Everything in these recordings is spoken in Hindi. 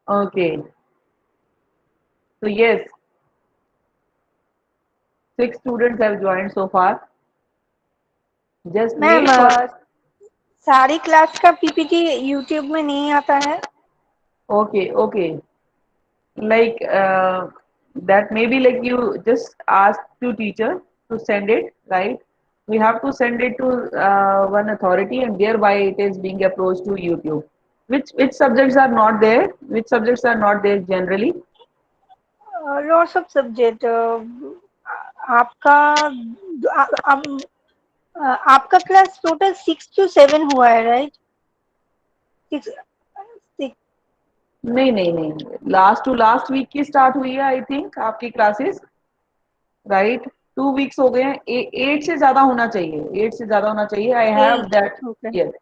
Okay. So yes, 6 students have joined so far. Just ma'am, wait for. सारी क्लास का पीपीटी यूट्यूब में नहीं आता है। Okay, okay. Like that maybe like you just ask to teacher to send it, right? We have to send it to one authority, and thereby it is being approached to YouTube. Which subjects are not there? Which subjects are not there generally? Lots of subject. आपका आपका क्लास टोटल 6 to 7 हुआ है, राइट? सिक्स। सिक्स। नहीं नहीं नहीं, लास्ट टू लास्ट वीक की स्टार्ट हुई है आई थिंक आपकी क्लासेस, राइट? 2 वीक्स हो गए हैं। 8 से ज्यादा होना चाहिए, 8 से ज्यादा होना चाहिए। I have 8। That. Okay. Yes.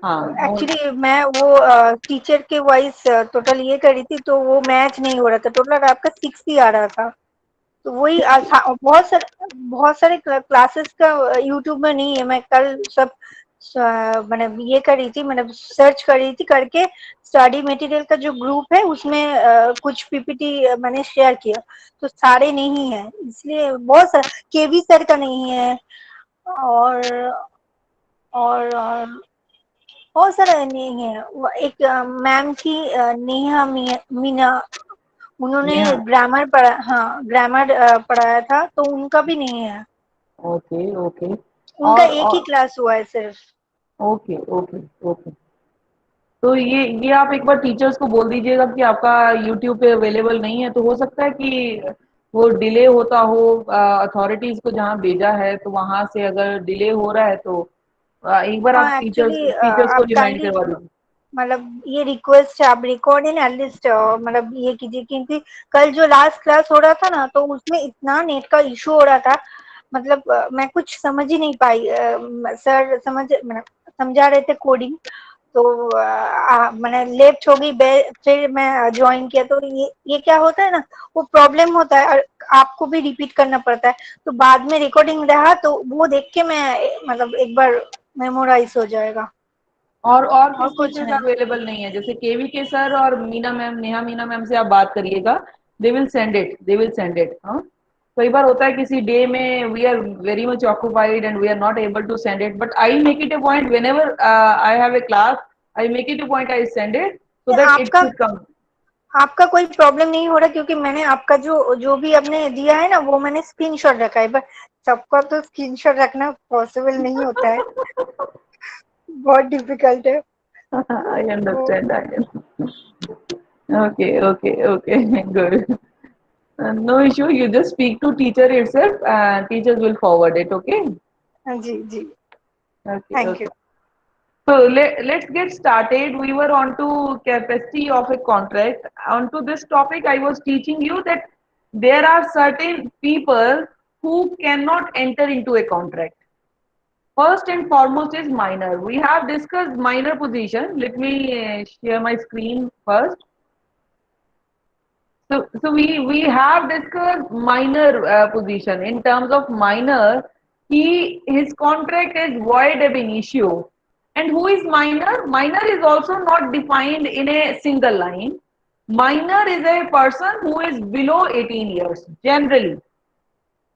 हाँ मोर। एक्चुअली मैं वो टीचर के वाइज टोटल ये कर रही थी, तो वो मैच नहीं हो रहा था, टोटल आपका 6 ही आ रहा था। तो वही बहुत सारे क्लासेस का यूट्यूब में नहीं है। मैं कल सब मैंने ये कर रही थी, मैंने सर्च कर रही थी करके। स्टडी मटेरियल का जो ग्रुप है उसमें कुछ पीपीटी मैंने शेयर किया, तो सारे नहीं है, इसलिए बहुत सारा केवी सर का नहीं है। और और बहुत सारा नहीं है। एक मैम थी, नेहा मीना, उन्होंने नेहा। ग्रामर पढ़ा, हाँ ग्रामर पढ़ाया था, तो उनका भी नहीं है। Okay okay. उनका एक ही और क्लास हुआ है सिर्फ। Okay okay okay. तो ये आप एक बार टीचर्स को बोल दीजिएगा कि आपका यूट्यूब पे अवेलेबल नहीं है। तो हो सकता है कि वो डिले होता हो, अथॉरिटीज को जहाँ भेजा है तो वहां से अगर डिले हो रहा है तो एक बार आप हाँ टीचर्स एक्चुअली टीचर्स को आप रिमाइंड काइंडली, करवा दीजिए। मतलब ये रिक्वेस्ट है, आप रिकॉर्ड इन एटलीस्ट मतलब ये कीजिए, क्योंकि कल जो लास्ट क्लास हो रहा था ना, तो उसमें इतना नेट का इशू हो रहा था। मतलब मैं कुछ समझ ही नहीं पाई। सर मतलब समझा रहे थे कोडिंग, तो मैंने लेफ्ट हो गई, फिर मैं ज्वाइन किया, तो ये क्या होता है ना, वो प्रॉब्लम होता है और आपको भी रिपीट करना पड़ता है। तो बाद में रिकॉर्डिंग रहा, तो वो देख के मैं मतलब एक बार मेमोराइज हो जाएगा। और और किस कुछ टीचर्स नहीं। अवेलेबल नहीं है? जैसे केवी के सर और मीना मैम, नेहा मीना मैम से आप बात करिएगा। They will send it, they will send it. हाँ, कई बार होता है किसी डे में we are very much occupied and we are not able to send it, but I make it a point whenever I have a class, I make it a point, I send it so that it आपका शुड कम। आपका कोई प्रॉब्लम नहीं हो रहा, क्योंकि मैंने आपका जो जो भी आपने दिया है ना, वो मैंने स्क्रीनशॉट रखा है, बट सबका तो स्क्रीनशॉट रखना पॉसिबल नहीं होता है, बहुत डिफिकल्ट है। I तो understand, I understand. Okay, okay, okay, good. No issue. You just speak to teacher itself, and teachers will forward it. Okay. हाँ जी जी। Okay, thank you. okay. So let's get started. We were on to capacity of a contract. On to this topic, I was teaching you that there are certain people who cannot enter into a contract. First and foremost is minor. We have discussed minor position. Let me share my screen first. So we have discussed minor position. In terms of minor, his contract is void ab initio. And who is minor? Minor is also not defined in a single line. Minor is a person who is below 18 years.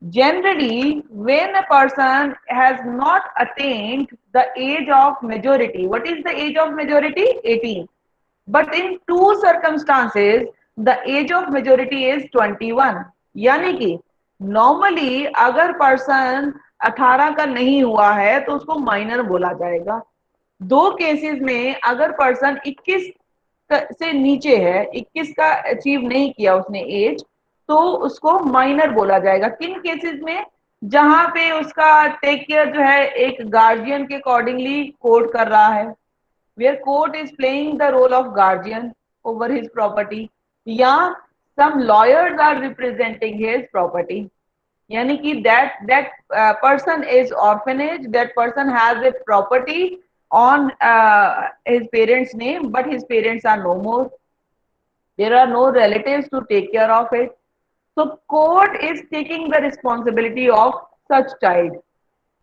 Generally, when a person has not attained the age of majority, what is the age of majority? 18. But in two circumstances, the age of majority is 21. यानी कि नॉर्मली अगर पर्सन 18 का नहीं हुआ है तो उसको माइनर बोला जाएगा। दो केसेस में अगर पर्सन 21 से नीचे है, 21 का अचीव नहीं किया उसने एज, तो उसको माइनर बोला जाएगा। किन केसेस में? जहां पे उसका टेक केयर जो है एक गार्जियन के अकॉर्डिंगली कोड कर रहा है, where court is playing the role of guardian over his property, या some lawyers are representing his property, यानी कि that person is orphanage, that person has a property on his parents name, but his parents are no more, there are no relatives to take care of it. So court is taking the responsibility of such child.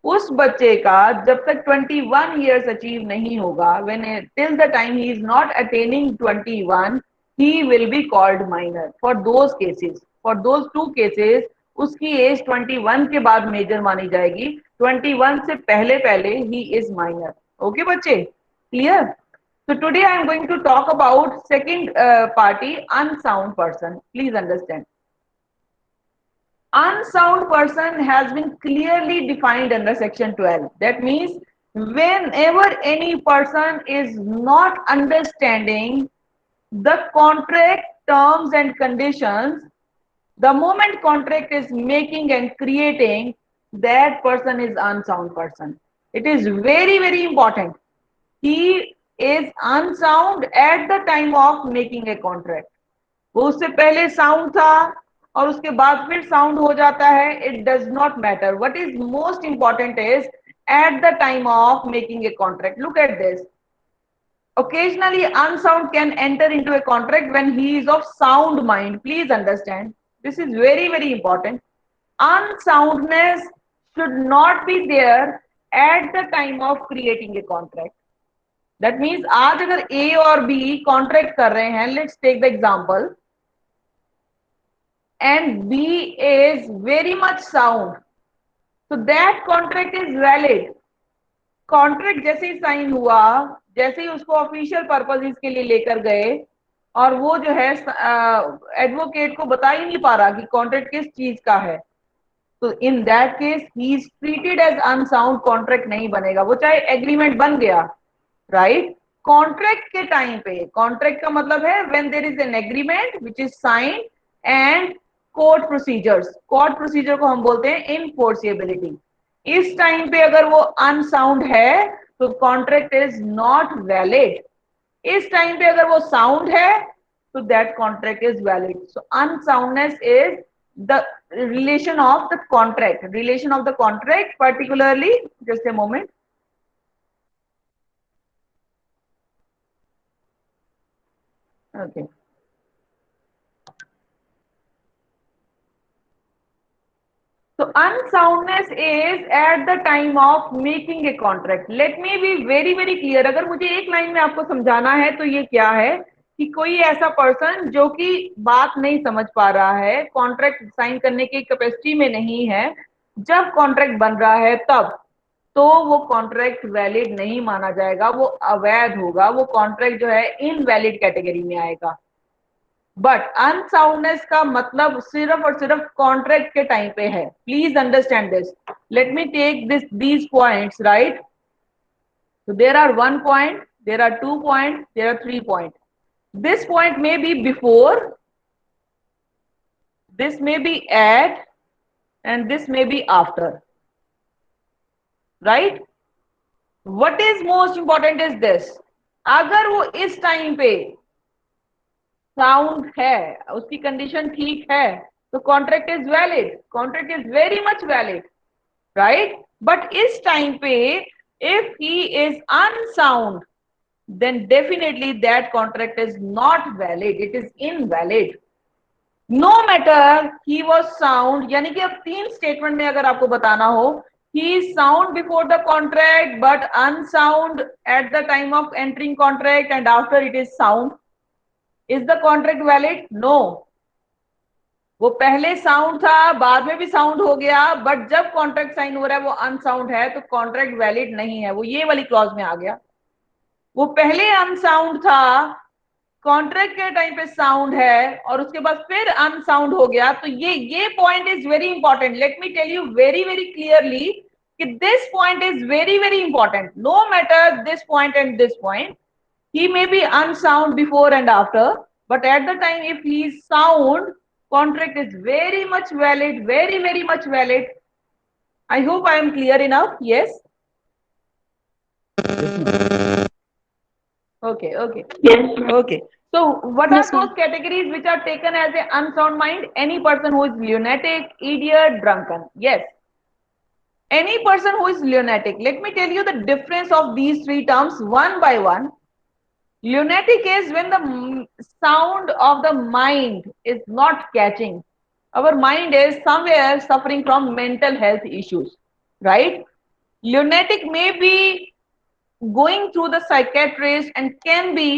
उस बच्चे का जब तक 21 ईयर्स अचीव नहीं होगा, when till the time he is not attaining 21, he will be called minor for those cases. For those two cases उसकी एज 21 के बाद मेजर मानी जाएगी, 21 से पहले पहले he is minor. ओके बच्चे, clear? So today I am going to talk about second party, unsound person. Please understand. Unsound person has been clearly defined under section 12. That means whenever any person is not understanding the contract terms and conditions, the moment contract is making and creating, that person is unsound person. It is very, very important. He is unsound at the time of making a contract. वो उससे पहले साउंड था और उसके बाद फिर साउंड हो जाता है, it does not matter. What is most important is at the time of making a contract. Look at this. Occasionally, unsound can enter into a contract when he is of sound mind. Please understand. This is very, very important. Unsoundness should not be there at the time of creating a contract. That means आज अगर A और B contract कर रहे हैं, let's take the example, and B is very much sound, so that contract is valid. Contract जैसे ही साइन हुआ, जैसे ही उसको ऑफिशियल पर्पसेस के लिए लेकर गए और वो जो है एडवोकेट को बता ही नहीं पा रहा कि कॉन्ट्रैक्ट किस चीज का है, तो in that case he is treated as unsound. Contract नहीं बनेगा, वो चाहे एग्रीमेंट बन गया, राइट? कॉन्ट्रैक्ट के टाइम पे, कॉन्ट्रैक्ट का मतलब है when there is an agreement which is sign and court procedures. Court procedure को हम बोलते हैं इनफोर्सिएबिलिटी. इस टाइम पे अगर वो अनसाउंड है तो कॉन्ट्रैक्ट इज नॉट वैलिड. इस टाइम पे अगर वो साउंड है तो that contract is valid. So unsoundness is the relation of the contract, relation of the contract, particularly, just a moment. Okay. So unsoundness is at the time of making a contract. Let me be very, very clear. अगर मुझे एक लाइन में आपको समझाना है तो ये क्या है कि कोई ऐसा पर्सन जो कि बात नहीं समझ पा रहा है, कॉन्ट्रैक्ट साइन करने की कैपेसिटी में नहीं है, जब कॉन्ट्रैक्ट बन रहा है तब, तो वो कॉन्ट्रैक्ट वैलिड नहीं माना जाएगा, वो अवैध होगा, वो कॉन्ट्रैक्ट जो है इनवैलिड कैटेगरी में आएगा. बट अनसाउंडनेस का मतलब सिर्फ और सिर्फ कॉन्ट्रैक्ट के टाइम पे है. Please understand this. Let me take this these points, right? So there are 1 point, there are 2 point, there are 3 point. This point may be before, this may be at, and this may be after, right? What is most important is this. अगर वो इस टाइम पे साउंड है, उसकी कंडीशन ठीक है, तो contract is valid, contract is very much valid, right? But इस टाइम पे if he is unsound, then definitely that contract is not valid, it is invalid. No matter he was sound, यानी कि अब 3 स्टेटमेंट में अगर आपको बताना हो, he is sound before the contract but unsound at the time of entering contract and after it is sound. Is the contract valid? No. वो पहले साउंड था, बाद में भी साउंड हो गया, बट जब कॉन्ट्रैक्ट साइन हो रहा है वो अनसाउंड है, तो कॉन्ट्रैक्ट वैलिड नहीं है, वो ये वाली क्लॉज में आ गया. वो पहले अनसाउंड था, कॉन्ट्रैक्ट के टाइम पे साउंड है और उसके बाद फिर अनसाउंड हो गया, तो ये point is very important. Let me tell you very very clearly कि this point is very very important. No matter this point and this point, he may be unsound before and after, but at the time if he is sound, contract is very much valid, very very much valid. I hope I am clear enough. Yes. Okay, okay. Yes. Okay. So what Yes, are those categories which are taken as a unsound mind? Any person who is lunatic, idiot, drunken. Yes. Any person who is lunatic. Let me tell you the difference of these 3 terms one by one. Lunatic is when the sound of the mind is not catching. Our mind is somewhere suffering from mental health issues, right? Lunatic may be going through the psychiatrist and can be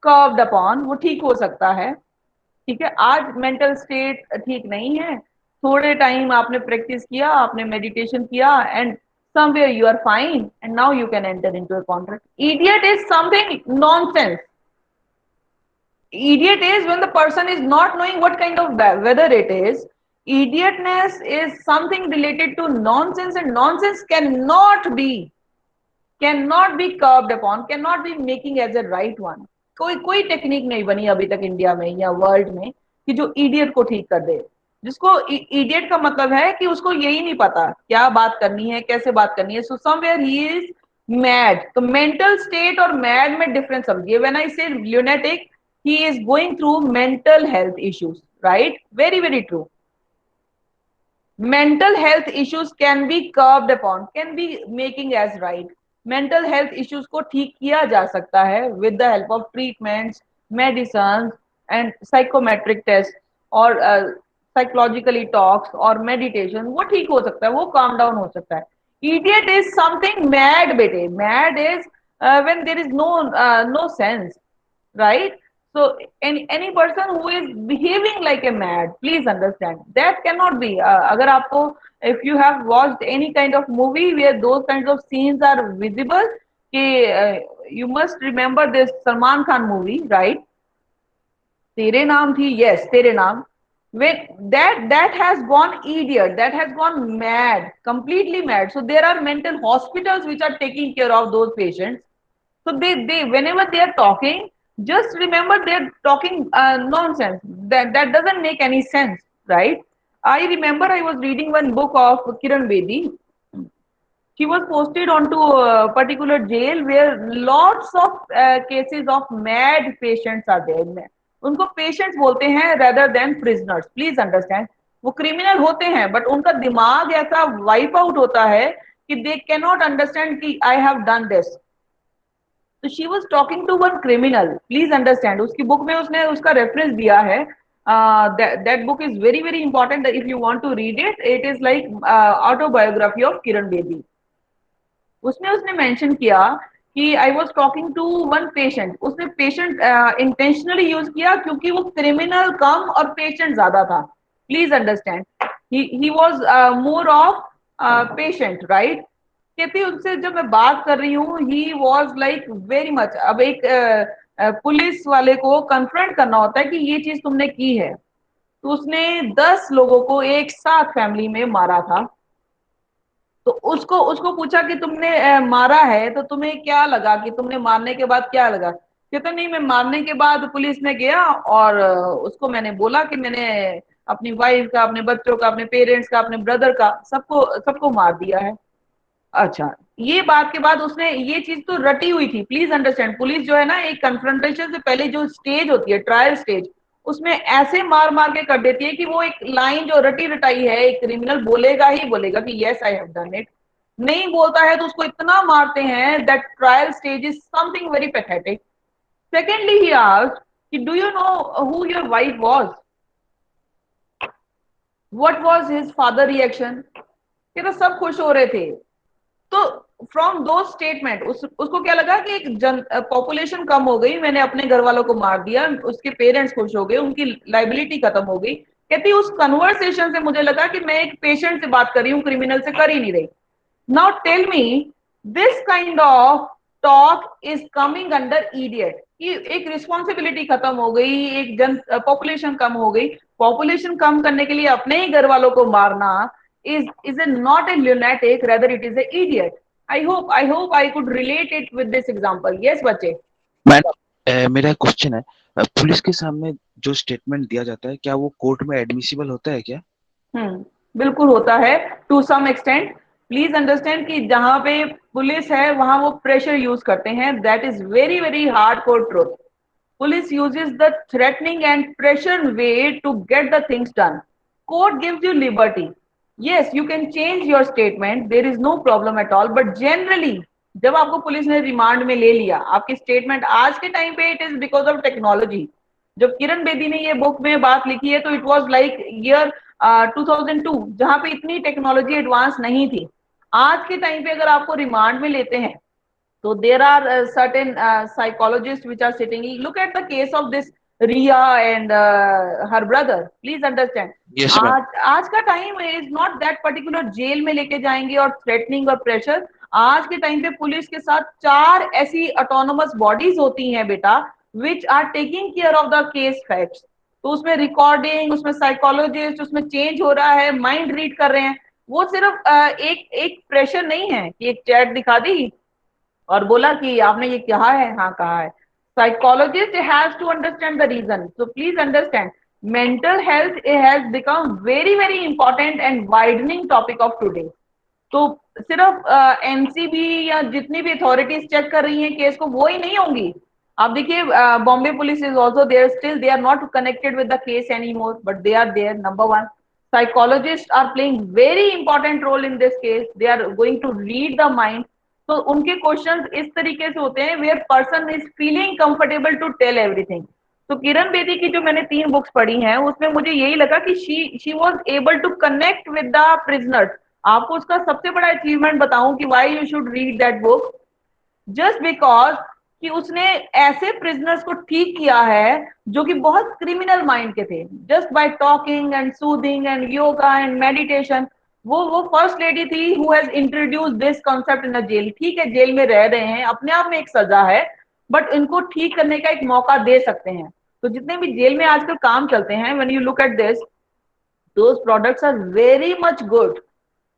curved upon, वो ठीक हो सकता है, ठीक है। आज मेंटल स्टेट ठीक नहीं है, थोड़े टाइम आपने प्रैक्टिस किया, आपने मेडिटेशन किया, and somewhere you are fine and now you can enter into a contract. Idiot is something nonsense. Idiot is when the person is not knowing what kind of weather it is. Idiotness is something related to nonsense, and nonsense cannot be curbed upon, cannot be making as a right one. कोई टेक्निक नहीं बनी अभी तक इंडिया में या वर्ल्ड में कि जो इडियट को ठीक कर दे। जिसको इडियट का मतलब है कि उसको यही नहीं पता क्या बात करनी है, कैसे बात करनी है। So somewhere he is mad. तो मेंटल स्टेट और मैड में डिफरेंस समझिए। व्हेन आई से lunatic, he is going through mental health issues, right? Very, very true. Mental health issues can be curbed upon, can be making as right. Mental health issues को ठीक किया जा सकता है with the help of treatments, medicines and psychometric tests और psychologically talks और meditation, वो ठीक हो सकता है, वो calm down हो सकता है। Idiot is something mad बेटे। Mad is when there is no sense, right? So any person who is behaving like a mad, please understand that cannot be। अगर आपको, if you have watched any kind of movie where those kinds of scenes are visible, कि you must remember this Salman Khan movie, right? तेरे नाम थी, yes, तेरे नाम। When that has gone idiot, that has gone mad, completely mad. So there are mental hospitals which are taking care of those patients. So they whenever they are talking, just remember they're talking nonsense. That doesn't make any sense, right? I remember I was reading one book of Kiran Bedi. She was posted onto a particular jail where lots of cases of mad patients are there। उनको पेशेंट्स बोलते हैं rather than prisoners, please understand. वो क्रिमिनल होते हैं बट उनका दिमाग ऐसा वाइप आउट होता है कि दे कैनॉट अंडरस्टैंड कि आई हैव डन दिस। तो she was talking to one criminal, please understand. उसकी बुक में उसने उसका रेफरेंस दिया है। That book is very very important if you want to read it. It is like autobiography of Kiran Bedi. उसमें उसने मेंशन किया कि I was talking to one patient. उसने पेशेंट इंटेंशनली यूज किया क्योंकि वो क्रिमिनल कम और पेशेंट ज्यादा था। Please understand, he was more of patient, right? कहती उनसे जब मैं बात कर रही हूँ, he was like very much. अब एक पुलिस वाले को कन्फ्रंट करना होता है कि ये चीज तुमने की है। तो उसने 10 लोगों को एक साथ फैमिली में मारा था। तो उसको उसको पूछा कि तुमने मारा है तो तुम्हें क्या लगा, कि तुमने मारने के बाद क्या लगा? कहता नहीं, मैं मारने के बाद पुलिस में गया और उसको मैंने बोला कि मैंने अपनी वाइफ का, अपने बच्चों का, अपने पेरेंट्स का, अपने ब्रदर का, सबको सबको मार दिया है। अच्छा, ये बात के बाद उसने ये चीज तो रटी हुई थी। प्लीज अंडरस्टैंड, पुलिस जो है ना, एक कन्फ्रंटेशन से पहले जो स्टेज होती है, ट्रायल स्टेज, उसमें ऐसे मार मार के कर देती है कि वो एक लाइन जो रटी रटाई है, एक क्रिमिनल बोलेगा ही बोलेगा कि yes I have done it. नहीं बोलता है तो उसको इतना मारते हैं that trial stage is something very pathetic. Secondly he asked कि do you know who your wife was? What was his father reaction? कि तो सब खुश हो रहे थे। तो फ्रॉम दो स्टेटमेंट उसको क्या लगा कि एक पॉपुलेशन कम हो गई, मैंने अपने घर वालों को मार दिया, उसके पेरेंट्स खुश हो गए, उनकी लाइबिलिटी खत्म हो गई। कहती उस कन्वर्सेशन से मुझे लगा कि मैं एक पेशेंट से बात कर रही हूँ, क्रिमिनल से कर ही नहीं रही। Now tell me, this kind of talk is coming under idiot. कि एक रिस्पॉन्सिबिलिटी खत्म हो गई, एक पॉपुलेशन कम हो गई। पॉपुलेशन कम करने के लिए अपने ही घर वालों को मारना is a not a lunatic, rather it is a idiot। I hope I could relate it with this example। yes बच्चे। मैडम, मेरा एक क्वेश्चन है। पुलिस के सामने जो स्टेटमेंट दिया जाता है, क्या वो कोर्ट में एडमिसिबल होता है क्या? बिल्कुल होता है, to some extent. Please understand कि जहां पे पुलिस है वहां वो प्रेशर यूज करते हैं। That is very very hard core truth. Police uses the threatening and pressure way to get the things done। court gives you liberty। yes, you can change your statement, there is no problem at all, but generally जब आपको पुलिस ने रिमांड में ले लिया, आपकी स्टेटमेंट आज के टाइम पे, it is because of technology. जब किरण बेदी ने ये बुक में बात लिखी है तो इट वाज लाइक ईयर 2002, जहां पे इतनी टेक्नोलॉजी एडवांस नहीं थी। आज के टाइम पे अगर आपको रिमांड में लेते हैं So there are certain psychologists which are sitting. Look at the case of this Ria and her brother. Please understand. Yes ma'am. आज का time is not that particular jail में लेके जाएंगे और थ्रेटनिंग और प्रेशर। आज के टाइम पे पुलिस के साथ 4 ऐसी ऑटोनोमस बॉडीज होती हैं बेटा, which are taking care of the case facts. तो उसमें रिकॉर्डिंग, उसमें साइकोलॉजिस्ट, उसमें चेंज हो रहा है, माइंड रीड कर रहे हैं। वो सिर्फ एक एक प्रेशर नहीं है कि एक चैट दिखा दी और बोला कि आपने ये कहा है, हाँ कहा है। Psychologist has to understand the reason. So please understand, mental health has become very very important and widening topic of today. तो सिर्फ एनसीबी या जितनी भी अथॉरिटीज चेक कर रही हैं केस को, वो ही नहीं होंगी। आप देखिए Bombay police is also there, still they are not connected with the case any more, but they are there. Number one, psychologist are playing very important role in this case. They are going to read the mind. तो उनके क्वेश्चंस इस तरीके से होते हैं where person is feeling comfortable to tell everything. तो किरण बेदी की जो मैंने 3 बुक्स पढ़ी हैं, उसमें मुझे यही लगा कि she was able to connect with the prisoners. आपको उसका सबसे बड़ा अचीवमेंट बताऊं कि why you should read that book, just because कि उसने ऐसे प्रिजनर्स को ठीक किया है जो कि बहुत क्रिमिनल माइंड के थे, just by talking and soothing and yoga and meditation. वो फर्स्ट लेडी थी who has introduce this concept in the jail. ठीक है, जेल में रह रहे हैं, अपने आप में एक सजा है, बट इनको ठीक करने का एक मौका दे सकते हैं। तो जितने भी जेल में आजकल काम चलते हैं, when you look at this, those products are very much good.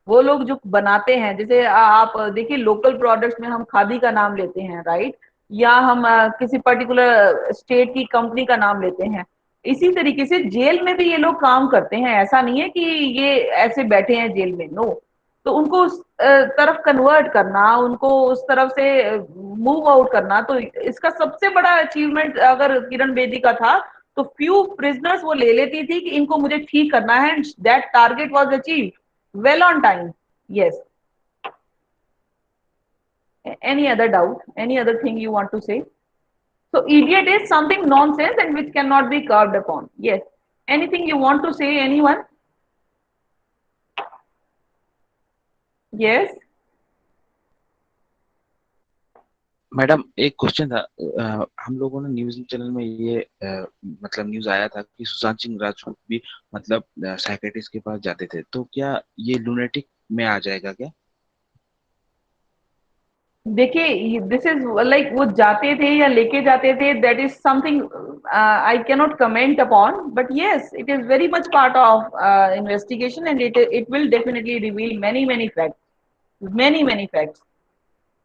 वो लोग जो बनाते हैं, जैसे आप देखिए लोकल प्रोडक्ट्स में हम खादी का नाम लेते हैं, राइट, या हम किसी पर्टिकुलर स्टेट की कंपनी का नाम लेते हैं। इसी तरीके से जेल में भी ये लोग काम करते हैं। ऐसा नहीं है कि ये ऐसे बैठे हैं जेल में, नो। तो उनको उस तरफ कन्वर्ट करना, उनको उस तरफ से मूव आउट करना, तो इसका सबसे बड़ा अचीवमेंट अगर किरण बेदी का था, तो फ्यू प्रिजनर्स वो ले लेती थी कि इनको मुझे ठीक करना है, that target was achieved well on time. Yes. Any other doubt? Any other thing you want to say? So idiot is something nonsense and which cannot be curbed upon. Yes. Anything you want to say, anyone? Yes. Madam एक क्वेश्चन था। हम लोगों ने न्यूज चैनल में ये मतलब न्यूज आया था कि सुशांत सिंह राजपूत भी मतलब साइकेट्रिस्ट के पास जाते थे, तो क्या ये लूनेटिक में आ जाएगा क्या? देखिए, दिस इज लाइक वो जाते थे या लेके जाते थे, that is something I can not comment upon, but yes it is very much part of investigation and it will definitely reveal many many facts, many many facts.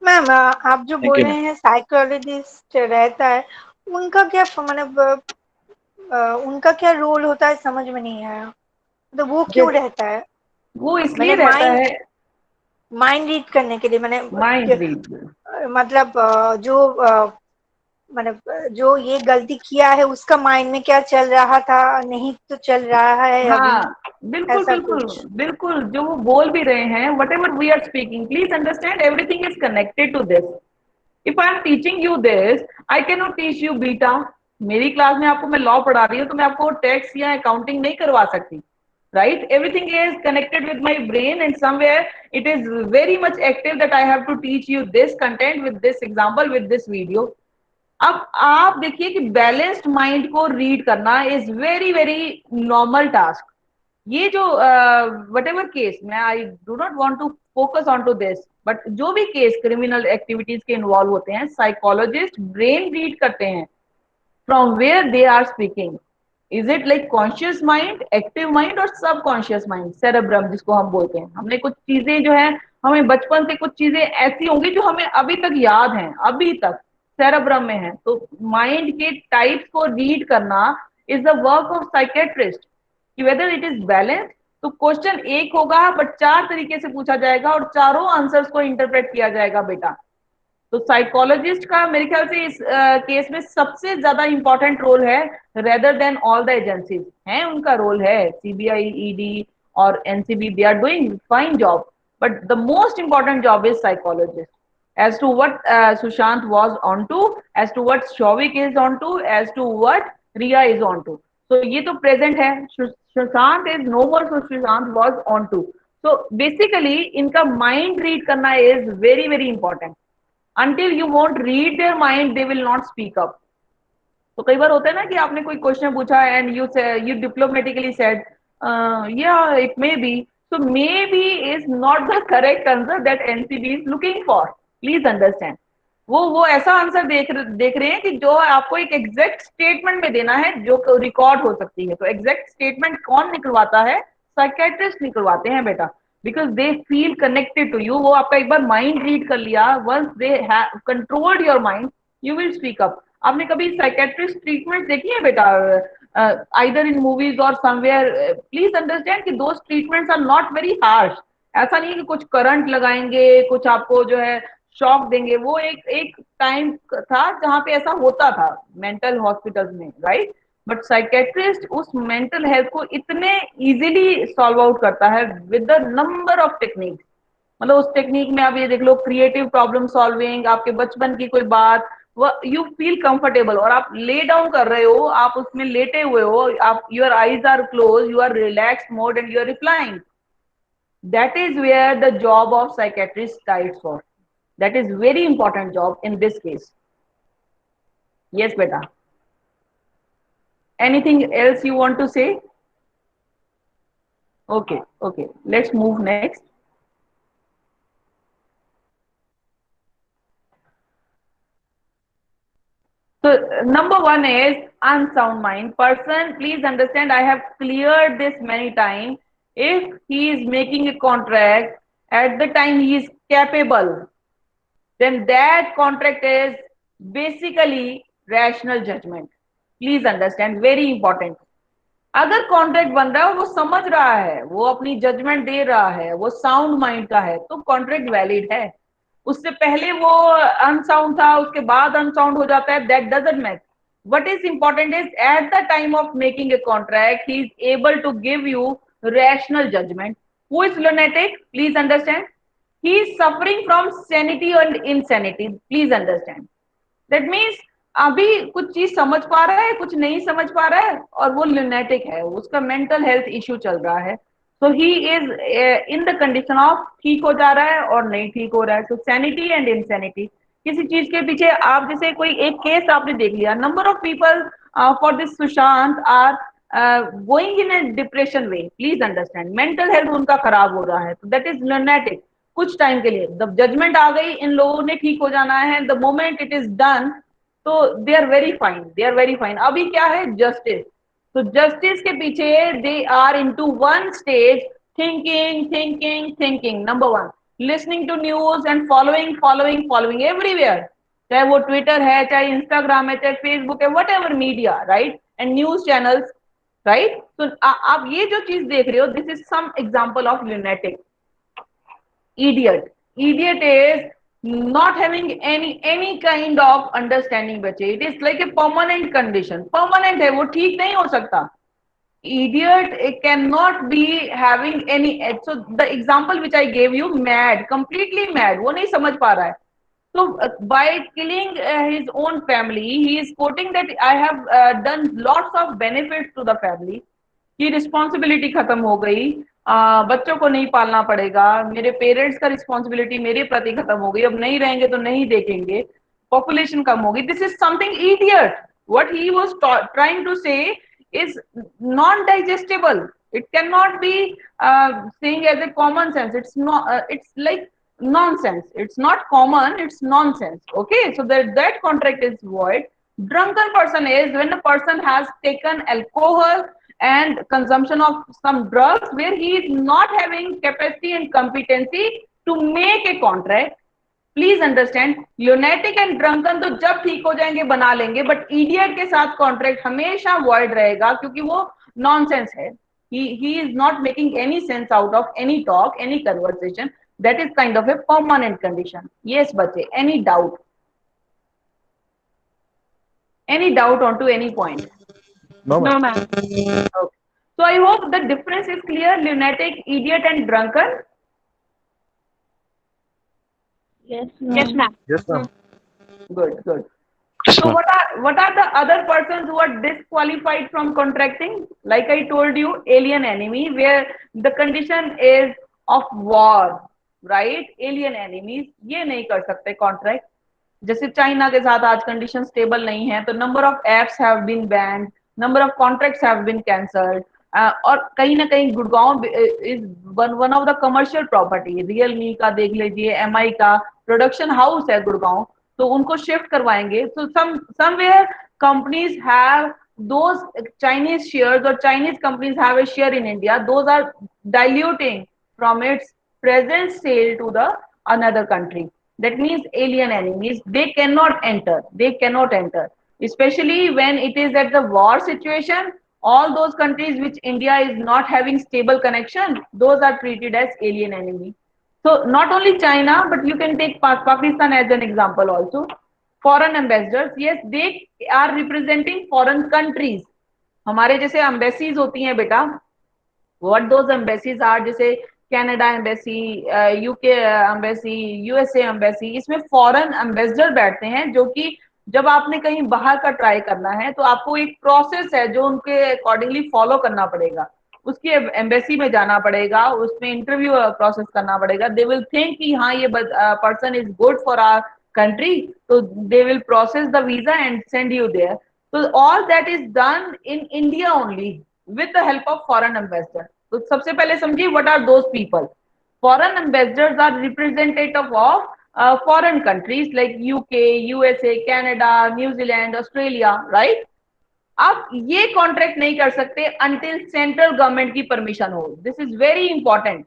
Ma'am आप जो थैंक बोल यू रहे मैम। हैं साइकोलॉजिस्ट रहता है, उनका क्या मतलब उनका क्या रोल होता है, समझ में नहीं आया। तो वो क्यों रहता है? वो इसलिए मैंने रहता माइंड है, माइंड रीड करने के लिए, मैंने माइंड रीड। मतलब मतलब जो ये गलती किया है उसका माइंड में क्या चल रहा था, नहीं तो चल रहा है अभी, हाँ, बिल्कुल ऐसा बिल्कुल कुछ। बिल्कुल, जो वो बोल भी रहे हैं, whatever we are speaking, please understand everything is connected to this. If I am teaching you this, I can not teach you बीटा। मेरी क्लास में आपको मैं लॉ पढ़ा रही हूँ, तो मैं आपको टैक्स या अकाउंटिंग नहीं करवा सकती, right? Everything is connected with my brain and somewhere it is very much active that I have to teach you this content with this example with this video. अब आप देखिए कि बैलेंस्ड माइंड को रीड करना is very very normal task. ये जो वट एवर केस, मैं I do not want to focus on to this, but जो भी केस क्रिमिनल एक्टिविटीज के इन्वॉल्व होते हैं, साइकोलॉजिस्ट ब्रेन रीड करते हैं from where they are speaking. Is it like conscious mind, active mind और सब कॉन्शियस माइंड, सेरेब्रम जिसको हम बोलते हैं। हमने कुछ चीजें जो है, हमें बचपन से कुछ चीजें ऐसी होंगी जो हमें अभी तक याद हैं, अभी तक सेरेब्रम में है। तो माइंड के टाइप्स को रीड करना is the work of psychiatrist, कि वेदर इट इज बैलेंस। तो क्वेश्चन एक होगा बट 4 तरीके से पूछा जाएगा और चारों आंसर्स को इंटरप्रेट किया जाएगा बेटा। तो साइकोलॉजिस्ट का मेरे ख्याल से इस केस में सबसे ज्यादा इंपॉर्टेंट रोल है, rather than all the agencies हैं। उनका रोल है, सीबीआई, ईडी और NCB, they are doing fine job, but the most important job is psychologist as to what Sushant was onto, as to what Shovik is onto, as to what Ria is onto. So ये तो present है, Sushant is no more, so Sushant was onto. So basically इनका mind read करना is very very important. until you won't read their mind they will not speak up. तो कई बार होता है ना कि आपने कोई क्वेश्चन पूछा एंड यू डिप्लोमेटिकली सेड या it may be, so may be is not the correct answer that NCB is looking for, please understand. वो ऐसा आंसर देख रहे हैं कि जो आपको एक एग्जैक्ट स्टेटमेंट में देना है जो रिकॉर्ड हो सकती है। तो एग्जैक्ट स्टेटमेंट कौन निकलवाता है? साइकेट्रिस्ट निकलवाते हैं बेटा, because they feel connected to you. वो आपका एक बार माइंड रीड कर लिया, once they have controlled your mind you will speak up. आपने कभी साइकेट्रिस्ट ट्रीटमेंट देखी है बेटा? आइदर इन मूवीज और समवेयर, प्लीज अंडरस्टैंड कि those treatments are not very harsh. ऐसा नहीं है कि कुछ करंट लगाएंगे, कुछ आपको जो है शॉक देंगे। वो एक एक टाइम था जहां पे ऐसा होता था मेंटल हॉस्पिटल्स में, राइट? बट साइकेट्रिस्ट उस मेंटल हेल्थ को इतने इजीली सॉल्व आउट करता है with the number of techniques. मतलब उस टेक्निक में आप ये देख लो, क्रिएटिव प्रॉब्लम सॉल्विंग, आपके बचपन की कोई बात, वो यू फील कंफर्टेबल और आप ले डाउन कर रहे हो, आप उसमें लेटे हुए हो, आप your eyes are close, you are relax mode and you are replying. That is where the job of psychiatrist starts for. That is very important job in this case. Yes बेटा, anything else you want to say? Okay okay, let's move next. So number one is unsound mind. Person, please understand, I have cleared this many times. If he is making a contract at the time he is capable, then that contract is basically rational judgment. Please understand, very important. अगर कॉन्ट्रैक्ट बन रहा है, वो समझ रहा है, वो अपनी जजमेंट दे रहा है, वो साउंड माइंड का है, तो कॉन्ट्रैक्ट वैलिड है। उससे पहले वो अनसाउंड था, उसके बाद अनसाउंड हो जाता है, that doesn't matter. what is important is at the time of making a contract he is able to give you rational judgment. Who is lunatic? Please understand, he is suffering from sanity and insanity. Please understand, that means अभी कुछ चीज समझ पा रहा है, कुछ नहीं समझ पा रहा है, और वो ल्यूनेटिक है, उसका मेंटल हेल्थ इश्यू चल रहा है। So he is in the condition of ठीक हो जा रहा है और नहीं ठीक हो रहा है। सो सैनिटी एंड इनसैनिटी, किसी चीज के पीछे आप जैसे कोई एक केस आपने देख लिया, number of people for this Sushant are going in a depression way. Please understand, mental health उनका खराब हो रहा है, तो दैट इज ल्यूनेटिक। कुछ टाइम के लिए जब जजमेंट आ गई, इन लोगों ने ठीक हो जाना है, the moment it is done, तो they are very fine, they are very fine. अभी क्या है? जस्टिस। तो जस्टिस के पीछे they are into one stage, thinking thinking thinking, number one, listening to news and following following following everywhere, चाहे वो ट्विटर है, चाहे इंस्टाग्राम है, चाहे फेसबुक है, whatever media, right, and news channels, right. तो आप ये जो चीज देख रहे हो, this is some example of lunatic. Idiot is not having any kind of understanding बच्चे, it is like a permanent condition, permanent है, वो ठीक नहीं हो सकता। Idiot cannot be having any, so the example which I gave you, mad, completely mad, वो नहीं समझ पा रहा है। So by killing his own family, he is quoting that I have done lots of benefits to the family, की रिस्पॉन्सिबिलिटी खत्म हो गई, बच्चों को नहीं पालना पड़ेगा, मेरे पेरेंट्स का रिस्पॉन्सिबिलिटी मेरे प्रति खत्म हो गई, अब नहीं रहेंगे तो नहीं देखेंगे, पॉपुलेशन कम होगी। This is something idiot. What he was trying to say is non digestible, it cannot be saying as a common sense, it's not it's like nonsense, it's not common, it's nonsense, okay? So that contract is void. Drunken person is when a person has taken alcohol and consumption of some drugs where he is not having capacity and competency to make a contract. Please understand, lunatic and drunken तो जब ठीक हो जाएंगे बना लेंगे, बट इडियट के साथ कॉन्ट्रैक्ट हमेशा वॉइड रहेगा, क्योंकि वो नॉनसेंस है। he is not making any sense out of any talk, any conversation. That is kind of a permanent condition. Yes बच्चे, any doubt onto any point? No, No, ma'am. ma'am. Okay. So I hope the difference is clear, lunatic, idiot and drunken. Yes, Yes, ma'am. Yes, ma'am. Good, good. Yes, So ma'am. what are the other persons who are disqualified from contracting? Like I told you, alien enemy, where the condition is of war, right? Alien enemies ये नहीं कर सकते contract. जैसे चाइना के साथ आज कंडीशन स्टेबल नहीं है, तो number of apps have been banned, number of contracts have been cancelled. और कहीं ना कहीं Gurgaon is one of the commercial property, Realme का देख लीजिए, एमआई का प्रोडक्शन हाउस है गुड़गांव, तो उनको शिफ्ट करवाएंगे। तो somewhere companies have those Chinese shares or Chinese companies have a share in India, those are diluting from its present sale to the another country. That means alien enemies, they cannot enter, they cannot enter, especially when it is at the war situation. All those countries which India is not having stable connection, those are treated as alien enemy. So not only China, but you can take Pakistan as an example also. Foreign ambassadors, yes, they are representing foreign countries. हमारे जैसे एम्बेसीज होती हैं बेटा, व्हाट दोज एम्बेसीज आर, जैसे Canada embassy, UK embassy, USA embassy, इसमें फॉरेन एम्बेसडर बैठते हैं, जो कि जब आपने कहीं बाहर का ट्राई करना है तो आपको एक प्रोसेस है जो उनके अकॉर्डिंगली फॉलो करना पड़ेगा। उसकी एम्बेसी में जाना पड़ेगा, उसमें इंटरव्यू प्रोसेस करना पड़ेगा। दे विल थिंक कि हाँ ये person is good for our country, तो they will process the visa and send you there. तो all that is done in India only with the help of foreign ambassador। तो सबसे पहले समझिए what are those people। Foreign ambassadors are representative of foreign countries like UK, USA, Canada, New Zealand, Australia, right? आप ये कॉन्ट्रैक्ट नहीं कर सकते until सेंट्रल गवर्नमेंट की परमिशन हो। This is very important.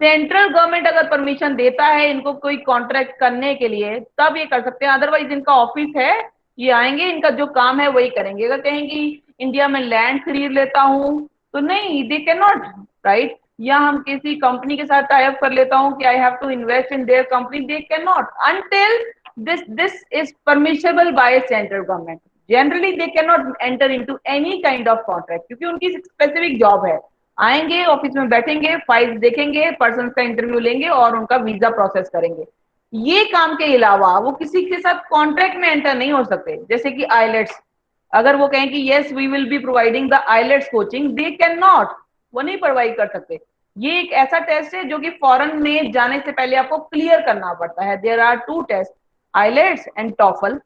Central government अगर परमिशन देता है इनको कोई कॉन्ट्रैक्ट करने के लिए, तब ये कर सकते हैं, अदरवाइज इनका ऑफिस है, ये आएंगे, इनका जो काम है वही करेंगे। अगर कहेंगी इंडिया में लैंड खरीद लेता हूं, तो नहीं, दे कैन नॉट, राइट। या हम किसी कंपनी के साथ टाई अप कर लेता हूं कि I have to invest in their company, they can not until this is permissible by central government. Generally they can not enter into any kind of contract, क्योंकि उनकी स्पेसिफिक जॉब है। आएंगे, ऑफिस में बैठेंगे, फाइल्स देखेंगे, पर्सन का इंटरव्यू लेंगे और उनका वीजा प्रोसेस करेंगे। ये काम के अलावा वो किसी के साथ कॉन्ट्रैक्ट में एंटर नहीं हो सकते। जैसे कि आईलेट्स, अगर वो कहें कि yes we will be providing the IELTS coaching, they can not, वो नहीं प्रोवाइड कर सकते। ये एक ऐसा टेस्ट है जो कि फॉरेन में जाने से पहले आपको क्लियर करना पड़ता है। There are two test, IELTS and TOEFL.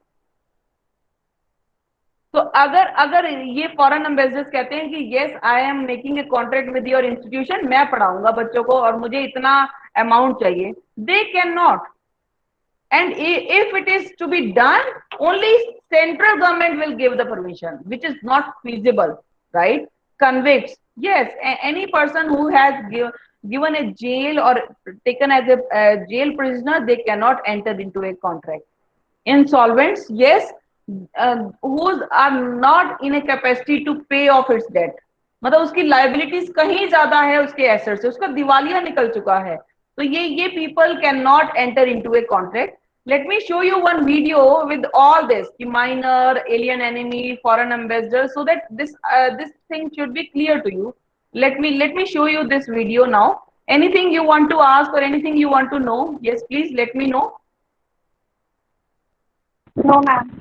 तो अगर अगर ये फॉरेन एम्बेसडर्स कहते हैं कि yes I am making a contract with your institution, मैं पढ़ाऊंगा बच्चों को और मुझे इतना अमाउंट चाहिए, they can not. And if it is to be done, only central government will give the permission, which is not feasible, right? Convicts, yes, any person who has given a jail or taken as a jail prisoner, they cannot enter into a contract. Insolvents, yes, who are not in a capacity to pay off its debt, मतलब उसकी लाइबिलिटीज कहीं ज्यादा है उसके एसेट से, उसका दिवालिया निकल चुका है, तो ये people can not enter into a contract. Let me show you one video with all this, the minor, alien enemy, foreign ambassador, so that this thing should be clear to you. Let me show you this video now. Anything you want to ask or anything you want to know, yes, please let me know. No, ma'am.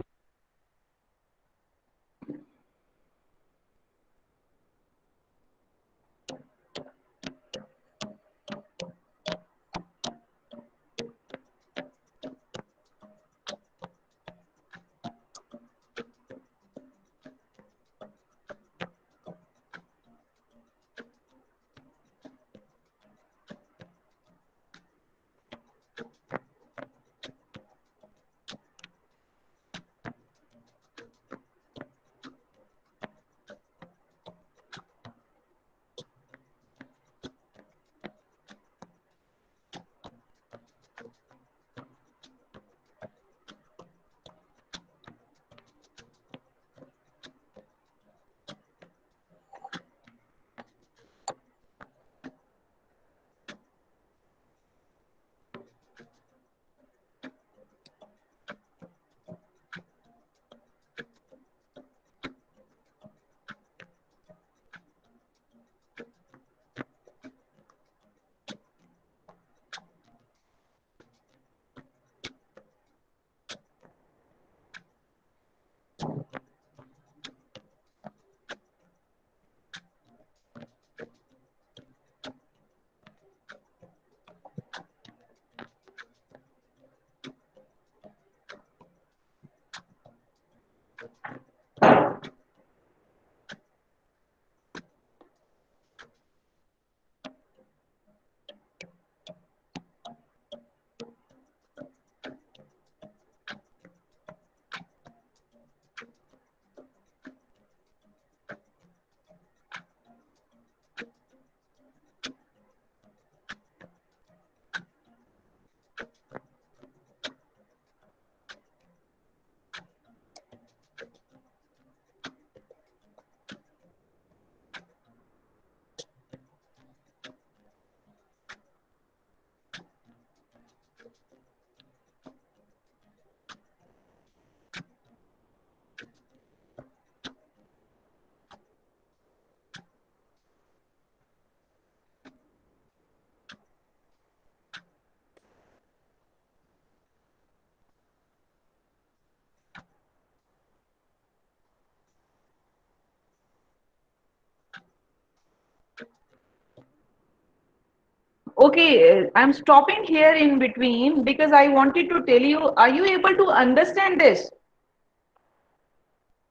Okay, I'm stopping here in between because I wanted to tell you, are you able to understand this?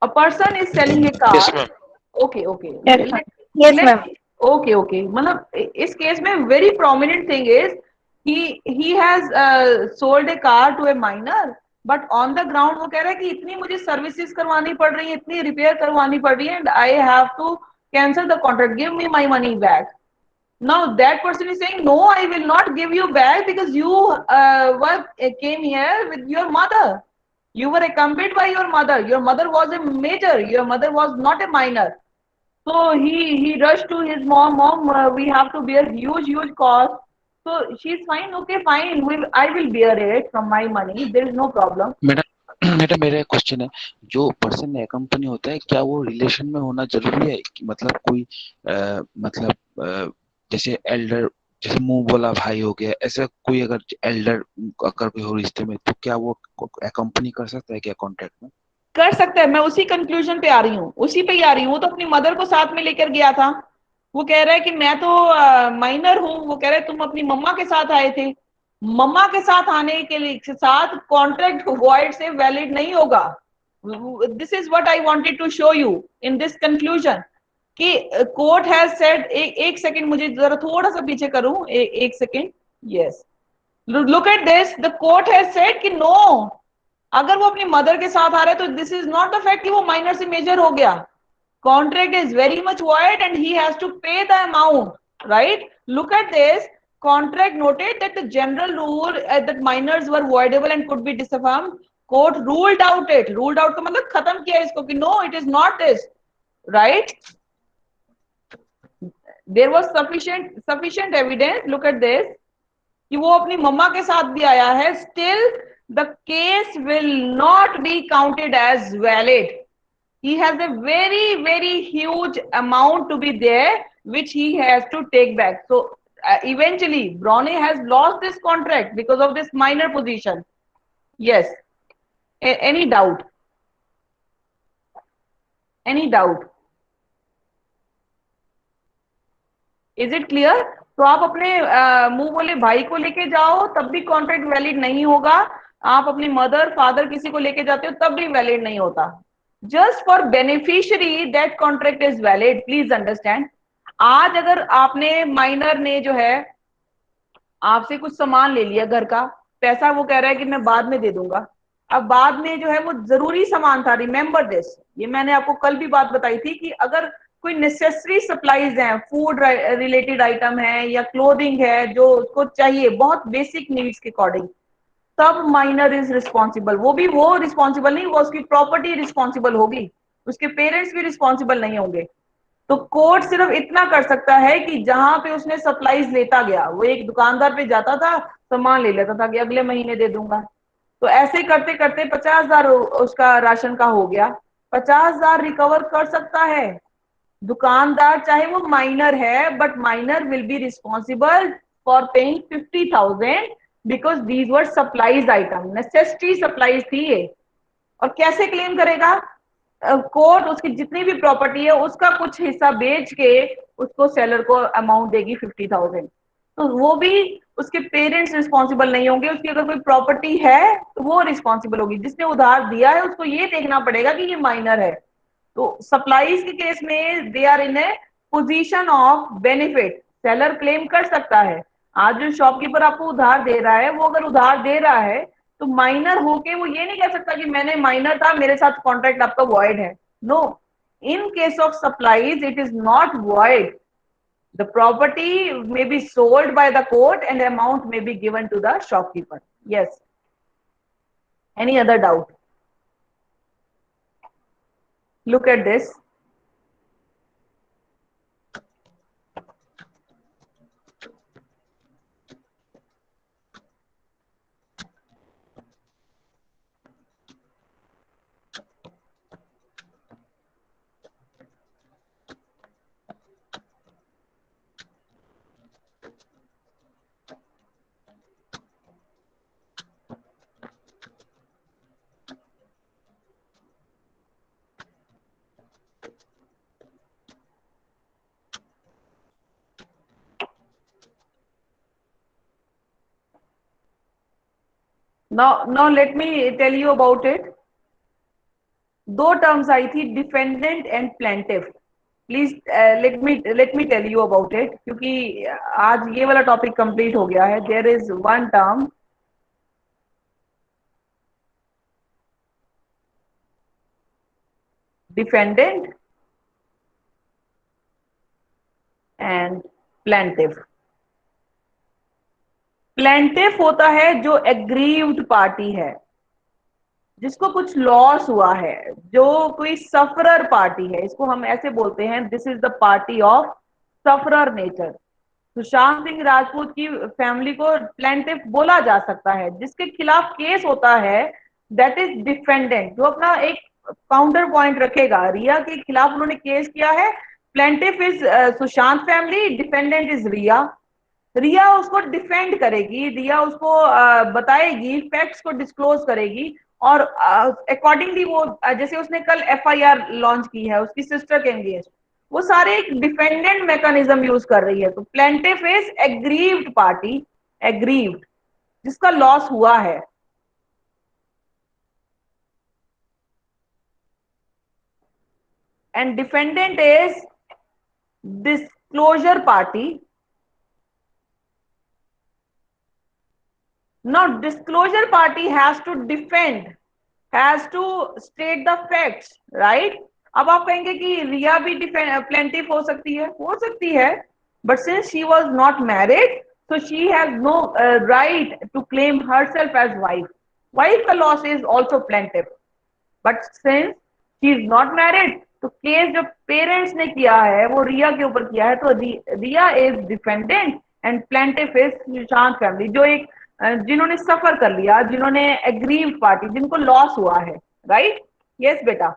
A person is selling a car. Yes, ma'am. Okay, okay. Yes, ma'am. Yes, Let ma'am. okay, okay. मतलब इस केस में very prominent thing is he has sold a car to a minor, but on the ground वो कह रहा है कि इतनी मुझे सर्विसेज करवानी पड़ रही है, इतनी रिपेयर करवानी पड़ रही है, and I have to cancel the contract. Give me my money back. Now that person is saying, no, I will not give you back because you came here with your mother. You were accompanied by your mother. Your mother was a major. Your mother was not a minor. So he rushed to his mom. Mom, we have to bear huge cost. So she's fine. Okay, fine. I will bear it from my money. There is no problem. Madam madam मेरा एक क्वेश्चन है, जो पर्सन कंपनी होता है क्या वो रिलेशन में होना जरूरी है कि मतलब कोई मतलब जैसे एल्डर, जैसे मुंह बोला भाई हो गया, ऐसा कोई अगर एल्डर अगर कोई हो रिश्ते में, तो क्या वो कंपनी कर सकता है क्या कॉन्ट्रैक्ट में? कर सकता है। मैं उसी कंक्लूजन पे आ रही हूँ, उसी पे ही आ रही हूँ। वो तो अपनी मदर को साथ में लेकर गया था। वो कह रहा है कि मैं तो माइनर हूँ। वो कह रहे तुम अपनी मम्मा के साथ आए थे। मम्मा के साथ आने के लिए साथ कॉन्ट्रैक्ट वॉइड से वैलिड नहीं होगा। This is what I wanted to show you in this conclusion कि कोर्ट हैज सेड, एक सेकंड मुझे जरा थोड़ा सा पीछे करूं, एक second. Yes, look at this, the court has said कि नो, अगर वो अपनी मदर के साथ आ रहा है तो this is not the fact कि वो माइनर से मेजर हो गया। Contract is very much void and he has to pay the amount, right? Look at this. Contract noted that the general rule that minors were voidable and could be disaffirmed. Court ruled out it. Ruled out का मतलब खत्म किया इसको कि no, it is not this, right? There was sufficient evidence. Look at this कि वो अपनी मम्मा के साथ भी आया है. Still, the case will not be counted as valid. He has a very huge amount to be there which he has to take back. So eventually Brownie has lost this contract because of this minor position. Yes. Any doubt? Any doubt? Is it clear? तो आप अपने मुंह बोले भाई को लेके जाओ तब भी कॉन्ट्रैक्ट वैलिड नहीं होगा। आप अपनी मदर फादर किसी को लेके जाते हो तब भी वैलिड नहीं होता। Just for beneficiary that contract is valid, please understand. आज अगर आपने माइनर ने जो है आपसे कुछ सामान ले लिया घर का, पैसा वो कह रहा है कि मैं बाद में दे दूंगा। अब बाद में जो है वो जरूरी सामान था, रिमेंबर दिस, ये मैंने आपको कल भी बात बताई थी कि अगर कोई नेसेसरी सप्लाईज हैं, फूड रिलेटेड आइटम है या क्लोथिंग है जो उसको चाहिए बहुत बेसिक नीड्स के अकॉर्डिंग, तब माइनर इज रिस्पॉन्सिबल। वो भी वो रिस्पॉन्सिबल नहीं, वो उसकी प्रॉपर्टी रिस्पॉन्सिबल होगी, उसके पेरेंट्स भी रिस्पॉन्सिबल नहीं होंगे। तो कोर्ट सिर्फ इतना कर सकता है कि जहां पे उसने सप्लाईज लेता गया, वो एक दुकानदार पे जाता था, सामान ले लेता था कि अगले महीने दे दूंगा। तो ऐसे करते करते 50,000 उसका राशन का हो गया। 50,000 रिकवर कर सकता है दुकानदार, चाहे वो माइनर है, but minor will be responsible for paying 50,000 because these were supplies item, necessity supplies थी ये। और कैसे क्लेम करेगा? कोर्ट उसकी जितनी भी प्रॉपर्टी है उसका कुछ हिस्सा बेच के उसको सेलर को अमाउंट देगी 50,000। तो वो भी उसके पेरेंट्स रिस्पॉन्सिबल नहीं होंगे। उसकी अगर कोई प्रॉपर्टी है तो वो रिस्पॉन्सिबल होगी। जिसने उधार दिया है उसको ये देखना पड़ेगा कि ये माइनर है। तो सप्लाईज के केस में they are in a position of benefit, seller claim कर सकता है। आज जो शॉपकीपर आपको उधार दे रहा है, वो अगर उधार दे रहा है तो माइनर होके वो ये नहीं कह सकता कि मैंने माइनर था, मेरे साथ कॉन्ट्रैक्ट आपका वॉइड है। No, in case of supplies it is not void. The property may be sold by the court and amount may be given to the shopkeeper. Yes. Any other doubt? Look at this. now let me tell you about it. दो टर्म्स आई थी, defendant and plaintiff. Please let me tell you about it, क्योंकि आज ये वाला टॉपिक कंप्लीट हो गया है. There is one term, defendant and plaintiff. Plaintiff होता है जो एग्रीव्ड पार्टी है, जिसको कुछ लॉस हुआ है, जो कोई सफरर पार्टी है. इसको हम ऐसे बोलते हैं, this is the party of sufferer nature. Sushant Singh Rajput की फैमिली को प्लेंटिफ बोला जा सकता है. जिसके खिलाफ केस होता है दैट इज डिफेंडेंट, जो अपना एक काउंटर पॉइंट रखेगा. रिया के खिलाफ उन्होंने केस किया है. Plaintiff is Sushant family, defendant is Riya. Riya उसको डिफेंड करेगी, रिया उसको बताएगी, फैक्ट्स को डिस्क्लोज करेगी, और अकॉर्डिंगली वो जैसे उसने कल एफआईआर लॉन्च की है उसकी सिस्टर के अगेंस्ट, वो सारे एक डिफेंडेंट मैकेनिज्म यूज कर रही है. तो plaintiff is aggrieved party, aggrieved, जिसका लॉस हुआ है. And defendant is disclosure party. Now, disclosure party has to defend, has to state the facts, right? अब आप कहेंगे कि रिया भी प्लेंटिफ हो सकती है, but since she was not married, so she has no right to claim herself as wife. Wife का loss is also plaintiff, but since she is not married, तो केस जो पेरेंट्स ने किया है वो रिया के ऊपर किया है, तो Riya is defendant and plaintiff is Sushant family, जो एक जिन्होंने सफर कर लिया, जिन्होंने एग्रीव्ड पार्टी, जिनको लॉस हुआ है. राइट? यस बेटा,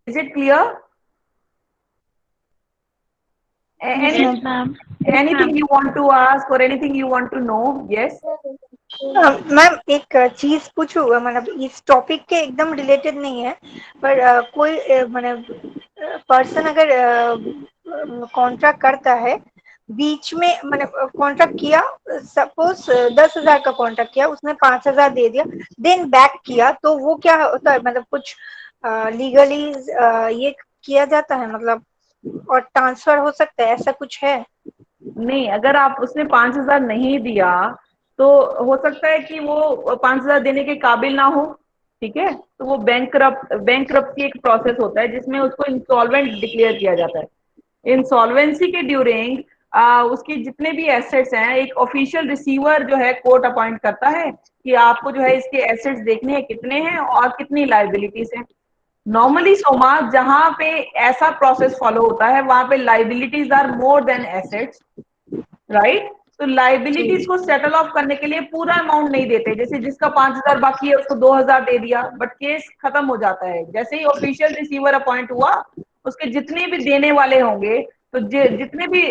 is it clear? Anything you want to ask और anything you want to know? Yes ma'am, एक चीज पूछू, मतलब इस टॉपिक के एकदम रिलेटेड नहीं है, पर कोई मतलब पर्सन अगर कॉन्ट्रैक्ट करता है, बीच में मतलब कॉन्ट्रैक्ट किया, सपोज 10,000 का कॉन्ट्रैक्ट किया, उसने 5,000 दे दिया, देन बैक किया, तो वो क्या होता है? मतलब कुछ लीगली ये किया जाता है, मतलब और ट्रांसफर हो सकता है, ऐसा कुछ है? नहीं, अगर आप उसने 5,000 नहीं दिया तो हो सकता है कि वो 5,000 देने के काबिल ना हो. ठीक है, तो वो बैंकरप्सी एक प्रोसेस होता है जिसमें उसको इंसॉल्वेंट डिक्लेयर किया जाता है. इंसॉल्वेंसी के ड्यूरिंग उसके जितने भी एसेट्स हैं, एक ऑफिशियल रिसीवर जो है कोर्ट अपॉइंट करता है कि आपको जो है इसके एसेट्स देखने हैं कितने हैं और कितनी लाइबिलिटीज हैं. नॉर्मली सोमा, जहां पे ऐसा प्रोसेस फॉलो होता है वहां पे liabilities are more than assets. Right? तो लाइबिलिटीज को सेटल ऑफ करने के लिए पूरा अमाउंट नहीं देते. जैसे जिसका 5,000 बाकी है उसको 2,000 दे दिया, बट केस खत्म हो जाता है. जैसे ही ऑफिशियल रिसीवर अपॉइंट हुआ, उसके जितने भी देने वाले होंगे, तो जितने भी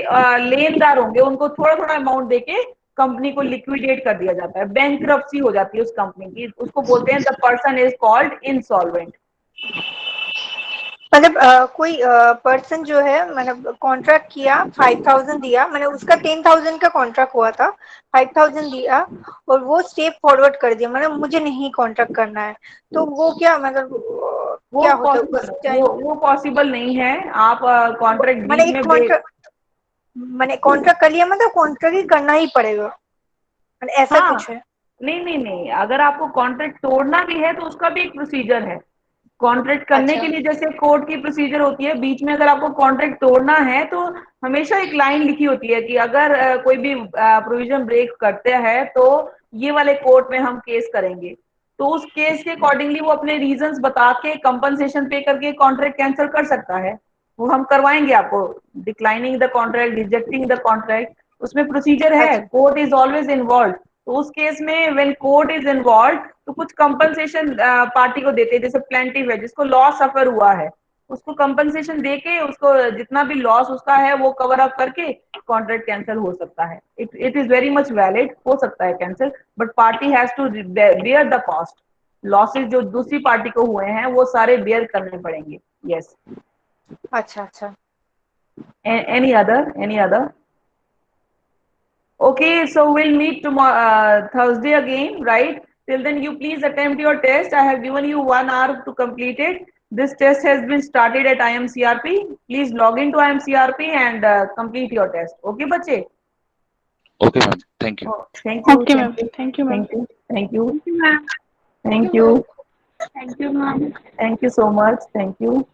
लेनदार होंगे, उनको थोड़ा थोड़ा अमाउंट देके कंपनी को लिक्विडेट कर दिया जाता है. बैंकरप्सी हो जाती है उस कंपनी की. उसको बोलते हैं the person is called insolvent. मतलब कोई पर्सन जो है, मतलब कॉन्ट्रैक्ट किया, 5,000 दिया, मतलब उसका 10,000 का कॉन्ट्रैक्ट हुआ था, 5,000 दिया और वो स्टेप फॉरवर्ड कर दिया, मतलब मुझे नहीं कॉन्ट्रैक्ट करना है, तो वो क्या, मतलब क्या होता है उस टाइम? वो पॉसिबल नहीं है. आप कॉन्ट्रैक्ट मैंने बीच एक में कॉन्ट्रैक्ट मैंने कॉन्ट्रैक्ट कर लिया, मतलब कॉन्ट्रैक्ट ही करना ही पड़ेगा, मतलब ऐसा हाँ, कुछ है? नहीं नहीं नहीं, अगर आपको कॉन्ट्रैक्ट तोड़ना भी है तो उसका भी एक प्रोसीजर है. कॉन्ट्रैक्ट करने अच्छा, के लिए जैसे कोर्ट की प्रोसीजर होती है, बीच में अगर आपको कॉन्ट्रैक्ट तोड़ना है तो हमेशा एक लाइन लिखी होती है कि अगर कोई भी प्रोविजन ब्रेक करते हैं तो ये वाले कोर्ट में हम केस करेंगे. तो उस केस के अकॉर्डिंगली वो अपने रीजंस बता के कंपनसेशन पे करके कॉन्ट्रैक्ट कैंसिल कर सकता है. वो हम करवाएंगे आपको. Declining the contract, rejecting the contract, उसमें प्रोसीजर है. अच्छा, कोर्ट इज ऑलवेज इन्वॉल्व. तो उस केस में व्हेन कोर्ट इज इन्वॉल्व, तो कुछ कंपनसेशन पार्टी को देते हैं. जैसे प्लेंटिफ है, जिसको लॉस सफर हुआ है, उसको कंपनसेशन देके उसको जितना भी लॉस उसका है वो कवर अप करके कॉन्ट्रैक्ट कैंसिल हो सकता है. It is very much valid, हो सकता है cancel, but party has to bear the cost. Losses जो दूसरी पार्टी को हुए हैं वो सारे बेयर करने पड़ेंगे. यस. अच्छा, अच्छा. Any other? Okay, so we'll meet tomorrow, Thursday again, right? Till then, you please attempt your test. I have given you 1 hour to complete it. This test has been started at IMCRP. Please log into IMCRP and complete your test. Okay, bache? Okay, ma'am. Thank you. Oh, thank you, Okay, thank ma'am. you, Thank you, ma'am. thank you, thank you, Thank you, ma'am. thank you, Thank you, ma'am. thank you so much. Thank you.